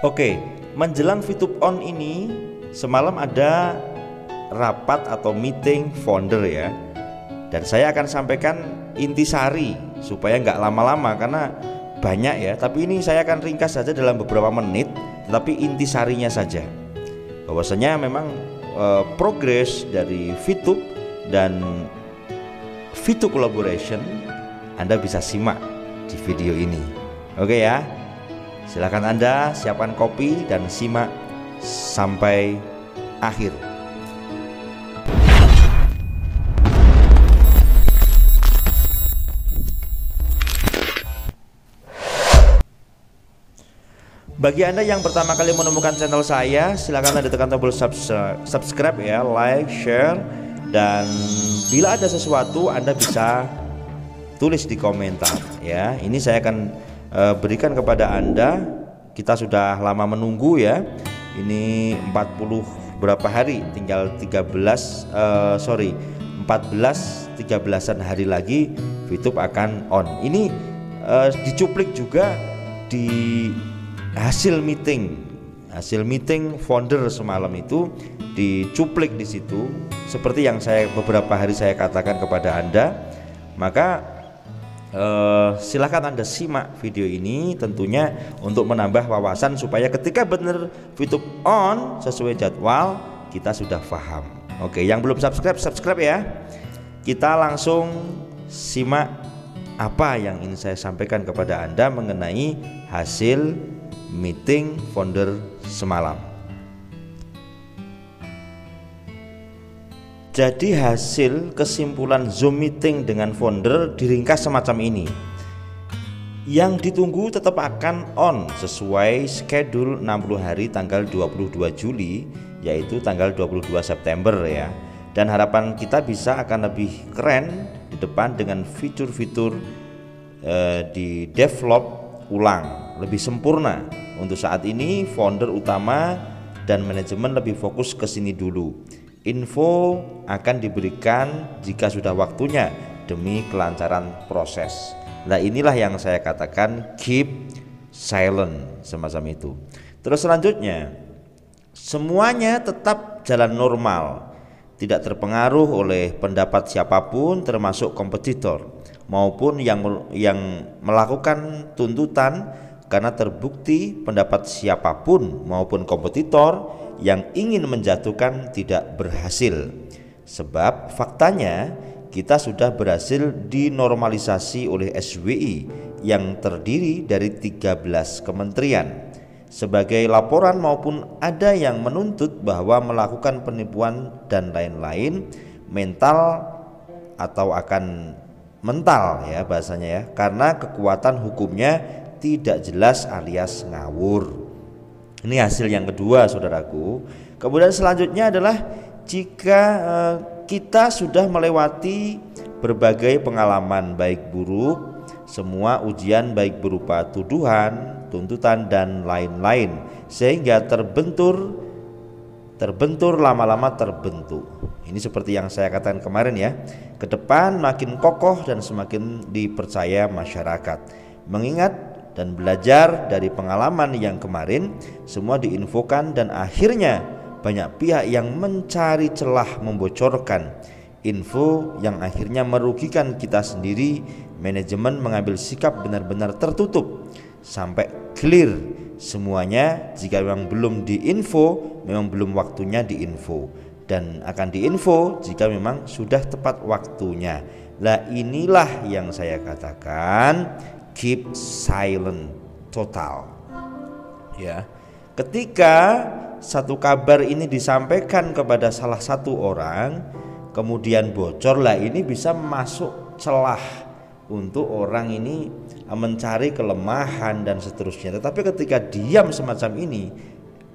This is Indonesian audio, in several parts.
Oke, menjelang VTube On ini semalam ada rapat atau meeting founder ya. Dan saya akan sampaikan intisari supaya nggak lama-lama karena banyak ya. Tapi ini saya akan ringkas saja dalam beberapa menit, tetapi intisarinya saja. Bahwasanya memang progres dari VTube dan VTube Collaboration Anda bisa simak di video ini. Oke ya. Silakan Anda siapkan kopi dan simak sampai akhir. Bagi Anda yang pertama kali menemukan channel saya, silakan Anda tekan tombol subscribe ya, like, share, dan bila ada sesuatu Anda bisa tulis di komentar ya. Ini saya akan berikan kepada Anda. Kita sudah lama menunggu ya. Ini 40 berapa hari, tinggal 13-an hari lagi VTube akan on. Ini dicuplik juga di hasil meeting founder semalam itu dicuplik di situ seperti yang beberapa hari saya katakan kepada Anda. Maka silakan Anda simak video ini tentunya untuk menambah wawasan supaya ketika benar VTube on sesuai jadwal kita sudah paham. Oke, yang belum subscribe ya. Kita langsung simak apa yang ingin saya sampaikan kepada Anda mengenai hasil meeting founder semalam. Jadi hasil kesimpulan Zoom meeting dengan founder diringkas semacam ini. Yang ditunggu tetap akan on sesuai schedule 60 hari tanggal 22 Juli yaitu tanggal 22 September ya. Dan harapan kita bisa akan lebih keren di depan dengan fitur-fitur di develop ulang, lebih sempurna. Untuk saat ini founder utama dan manajemen lebih fokus ke sini dulu. Info akan diberikan jika sudah waktunya demi kelancaran proses. Nah, inilah yang saya katakan keep silent semacam itu. Terus selanjutnya semuanya tetap jalan normal, tidak terpengaruh oleh pendapat siapapun termasuk kompetitor maupun yang melakukan tuntutan karena terbukti pendapat siapapun maupun kompetitor yang ingin menjatuhkan tidak berhasil. Sebab faktanya kita sudah berhasil dinormalisasi oleh SWI yang terdiri dari 13 kementerian. Sebagai laporan maupun ada yang menuntut bahwa melakukan penipuan dan lain-lain mental atau akan mental ya bahasanya ya, karena kekuatan hukumnya tidak jelas alias ngawur. Ini hasil yang kedua saudaraku. Kemudian selanjutnya adalah jika kita sudah melewati berbagai pengalaman baik buruk, semua ujian baik berupa tuduhan, tuntutan dan lain-lain sehingga terbentur lama-lama terbentuk. Ini seperti yang saya katakan kemarin ya. Ke depan makin kokoh dan semakin dipercaya masyarakat. Mengingat dan belajar dari pengalaman yang kemarin, semua diinfokan dan akhirnya banyak pihak yang mencari celah membocorkan info yang akhirnya merugikan kita sendiri. Manajemen mengambil sikap benar-benar tertutup sampai clear semuanya. Jika memang belum diinfo, memang belum waktunya diinfo, dan akan diinfo jika memang sudah tepat waktunya. Nah, inilah yang saya katakan keep silent total ya. Ketika satu kabar ini disampaikan kepada salah satu orang kemudian bocor, lah ini bisa masuk celah untuk orang ini mencari kelemahan dan seterusnya. Tetapi ketika diam semacam ini,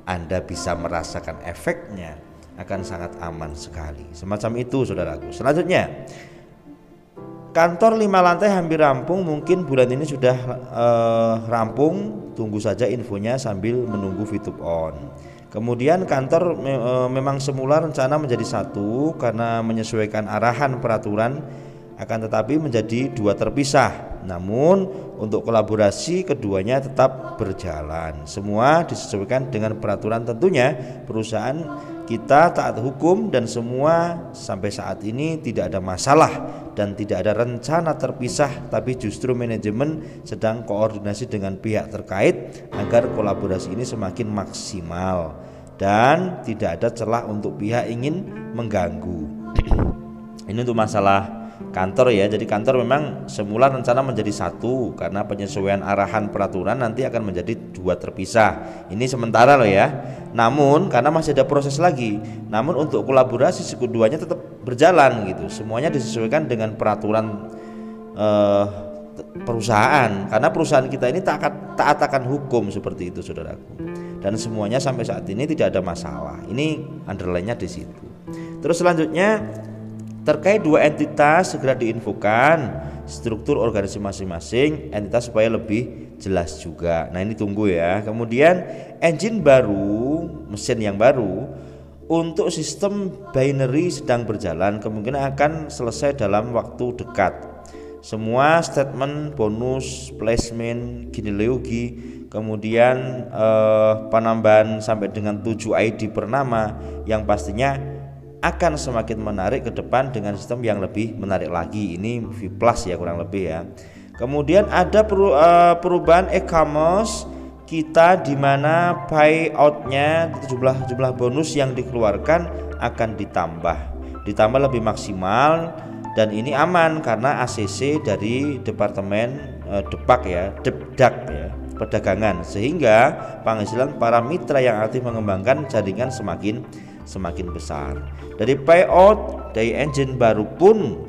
Anda bisa merasakan efeknya, akan sangat aman sekali. Semacam itu saudaraku. Selanjutnya, kantor 5 lantai hampir rampung, mungkin bulan ini sudah rampung, tunggu saja infonya sambil menunggu VTube on. Kemudian kantor memang semula rencana menjadi satu karena menyesuaikan arahan peraturan, akan tetapi menjadi 2 terpisah. Namun untuk kolaborasi keduanya tetap berjalan. Semua disesuaikan dengan peraturan, tentunya perusahaan kita taat hukum dan semua sampai saat ini tidak ada masalah dan tidak ada rencana terpisah, tapi justru manajemen sedang koordinasi dengan pihak terkait agar kolaborasi ini semakin maksimal dan tidak ada celah untuk pihak ingin mengganggu. Ini untuk masalah kantor ya. Jadi kantor memang semula rencana menjadi satu, karena penyesuaian arahan peraturan nanti akan menjadi dua terpisah. Ini sementara loh ya. Namun karena masih ada proses lagi. Namun untuk kolaborasi keduanya tetap berjalan gitu. Semuanya disesuaikan dengan peraturan perusahaan, karena perusahaan kita ini taat akan hukum seperti itu saudaraku. Dan semuanya sampai saat ini tidak ada masalah. Ini underline-nya di situ. Terus selanjutnya terkait dua entitas segera diinfokan struktur organisasi masing-masing entitas supaya lebih jelas juga. Nah ini tunggu ya. Kemudian engine baru, mesin yang baru untuk sistem binary sedang berjalan, kemungkinan akan selesai dalam waktu dekat. Semua statement, bonus, placement, genealogi, kemudian penambahan sampai dengan 7 ID per nama yang pastinya akan semakin menarik ke depan dengan sistem yang lebih menarik lagi. Ini V+ ya kurang lebih ya. Kemudian ada perubahan e-commerce kita, di mana payoutnya jumlah bonus yang dikeluarkan akan ditambah lebih maksimal, dan ini aman karena ACC dari Departemen Depak ya, Depdak ya, perdagangan, sehingga penghasilan para mitra yang aktif mengembangkan jaringan semakin besar. Dari payout dari engine baru pun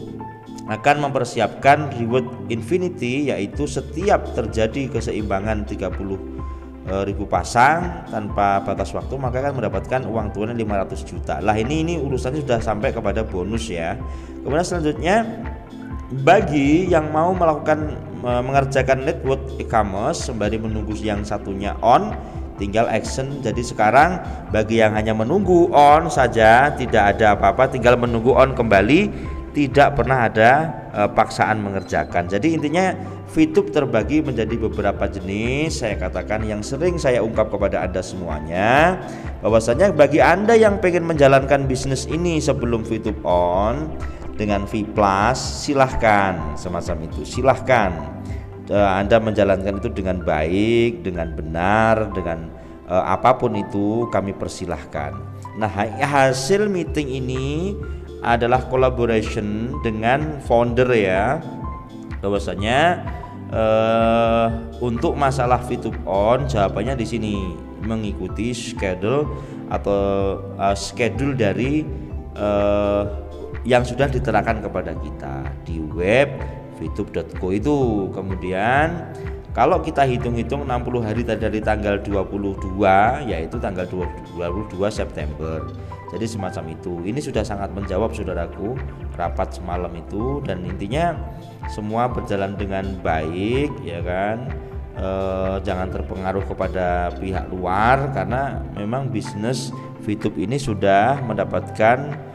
akan mempersiapkan reward infinity, yaitu setiap terjadi keseimbangan 30.000 pasang tanpa batas waktu maka akan mendapatkan uang tunai 500 juta. Lah ini urusannya sudah sampai kepada bonus ya. Kemudian selanjutnya bagi yang mau melakukan mengerjakan network e-commerce sembari menunggu yang satunya on, tinggal action. Jadi sekarang bagi yang hanya menunggu on saja, tidak ada apa-apa, tinggal menunggu on kembali, tidak pernah ada paksaan mengerjakan. Jadi intinya VTube terbagi menjadi beberapa jenis. Saya katakan yang sering saya ungkap kepada Anda semuanya, bahwasanya bagi Anda yang pengen menjalankan bisnis ini sebelum VTube on dengan V+, silahkan semacam itu, silahkan Anda menjalankan itu dengan baik, dengan benar, dengan apapun itu kami persilahkan. Nah hasil meeting ini adalah collaboration dengan founder ya, bahwasanya untuk masalah VTube on jawabannya di sini mengikuti schedule atau schedule dari yang sudah diterangkan kepada kita di web vtube.co itu. Kemudian kalau kita hitung-hitung 60 hari dari tanggal 22, yaitu tanggal 22 September. Jadi semacam itu. Ini sudah sangat menjawab saudaraku rapat semalam itu, dan intinya semua berjalan dengan baik ya kan. Jangan terpengaruh kepada pihak luar, karena memang bisnis VTube ini sudah mendapatkan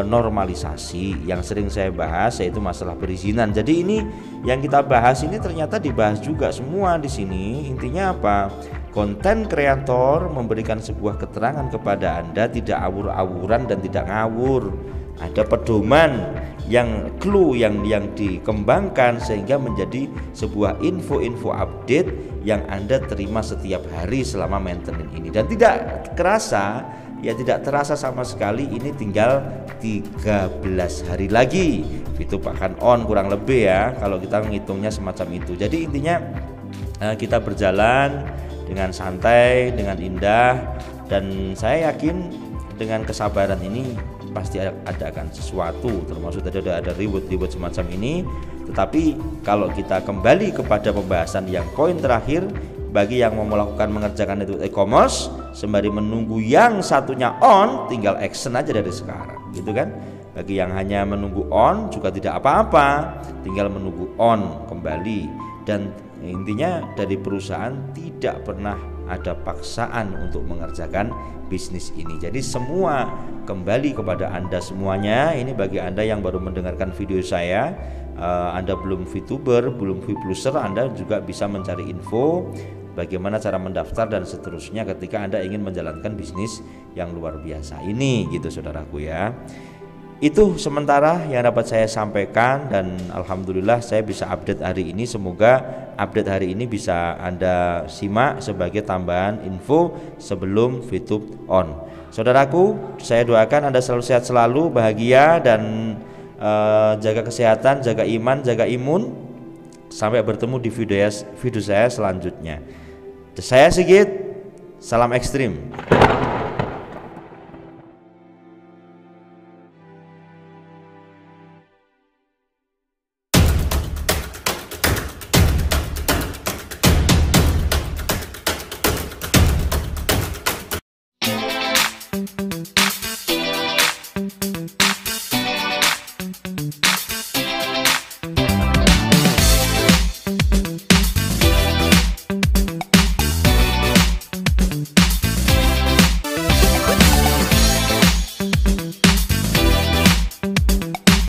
normalisasi yang sering saya bahas, yaitu masalah perizinan. Jadi ini yang kita bahas ini ternyata dibahas juga semua di sini. Intinya apa? Konten kreator memberikan sebuah keterangan kepada Anda, tidak awur-awuran dan tidak ngawur. Ada pedoman yang clue yang dikembangkan sehingga menjadi sebuah info-info update yang Anda terima setiap hari selama maintenance ini, dan tidak kerasa ya, tidak terasa sama sekali. Ini tinggal 13 hari lagi VTube akan on kurang lebih ya, kalau kita menghitungnya semacam itu. Jadi intinya kita berjalan dengan santai, dengan indah, dan saya yakin dengan kesabaran ini pasti ada akan sesuatu, termasuk tadi ada reward semacam ini. Tetapi kalau kita kembali kepada pembahasan yang poin terakhir, bagi yang mau melakukan mengerjakan itu e-commerce sembari menunggu yang satunya on, tinggal action aja dari sekarang gitu kan. Bagi yang hanya menunggu on juga tidak apa-apa, tinggal menunggu on kembali. Dan intinya dari perusahaan tidak pernah ada paksaan untuk mengerjakan bisnis ini. Jadi semua kembali kepada Anda semuanya. Ini bagi Anda yang baru mendengarkan video saya, Anda belum VTuber, belum Vpluser, Anda juga bisa mencari info bagaimana cara mendaftar dan seterusnya ketika Anda ingin menjalankan bisnis yang luar biasa ini, gitu saudaraku ya. Itu sementara yang dapat saya sampaikan, dan alhamdulillah saya bisa update hari ini. Semoga update hari ini bisa Anda simak sebagai tambahan info sebelum VTube on. Saudaraku, saya doakan Anda selalu sehat, selalu bahagia, dan jaga kesehatan, jaga iman, jaga imun. Sampai bertemu di video saya selanjutnya. Saya Sigit, salam ekstrim.